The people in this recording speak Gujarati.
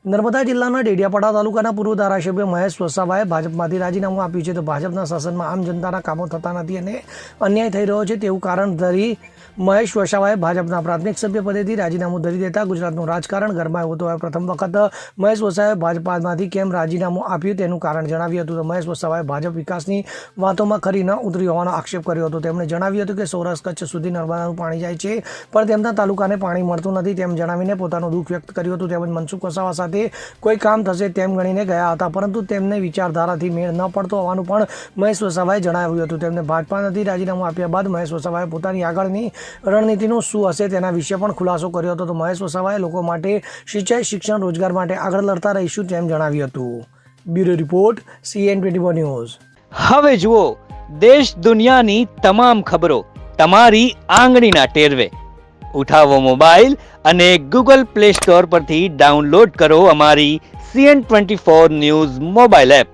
નર્મદા જિલ્લાના ડેડિયાપાડા તાલુકાના પૂર્વ ધારાસભ્ય મહેશ વસાવાએ ભાજપમાંથી રાજીનામું આપ્યું છે. તો ભાજપના શાસનમાં આમ જનતાના કામો થતા નથી અને અન્યાય થઈ રહ્યો છે તેવું કારણ ધરી મહેશ વસાવાએ ભાજપના પ્રાથમિક સભ્ય પદેથી રાજીનામું ધરી દેતા ગુજરાતનું રાજકારણ ગરમાયું હતું. હવે પ્રથમ વખત મહેશ વસાવાએ ભાજપમાંથી કેમ રાજીનામું આપ્યું તેનું કારણ જણાવ્યું હતું. તો મહેશ વસાવાએ ભાજપ વિકાસની વાતોમાં ખરી ન ઉતરી હોવાનો આક્ષેપ કર્યો હતો. તેમણે જણાવ્યું હતું કે સૌરાષ્ટ્ર કચ્છ સુધી નર્મદાનું પાણી જાય છે પણ તેમના તાલુકાને પાણી મળતું નથી તેમ જણાવીને પોતાનું દુઃખ વ્યક્ત કર્યું હતું. તેમજ મનસુખ વસાવા સાથે કોઈ કામ થશે તેમ ગણીને ગયા હતા પરંતુ તેમને વિચારધારાથી મેળ ન પડતો હોવાનું પણ મહેશ વસાવાએ જણાવ્યું હતું. તેમને ભાજપામાંથી રાજીનામું આપ્યા બાદ મહેશ વસાવાએ પોતાની આગળની રણનીતિનું શું હશે તેના વિશે પણ ખુલાસો કર્યો હતો. તો મહેશ વસાવાએ લોકો માટે સિંચાઈ, શિક્ષણ, રોજગાર માટે આગળ લડતા રહીશું તેમ જણાવ્યું હતું. Bureau report CN24 news. હવે જુઓ દેશ દુનિયાની તમામ ખબરો તમારી આંગળીના ટેરવે. ઉઠાવો મોબાઈલ અને Google Play Store પરથી ડાઉનલોડ કરો અમારી CN24 ન્યૂઝ મોબાઈલ એપ.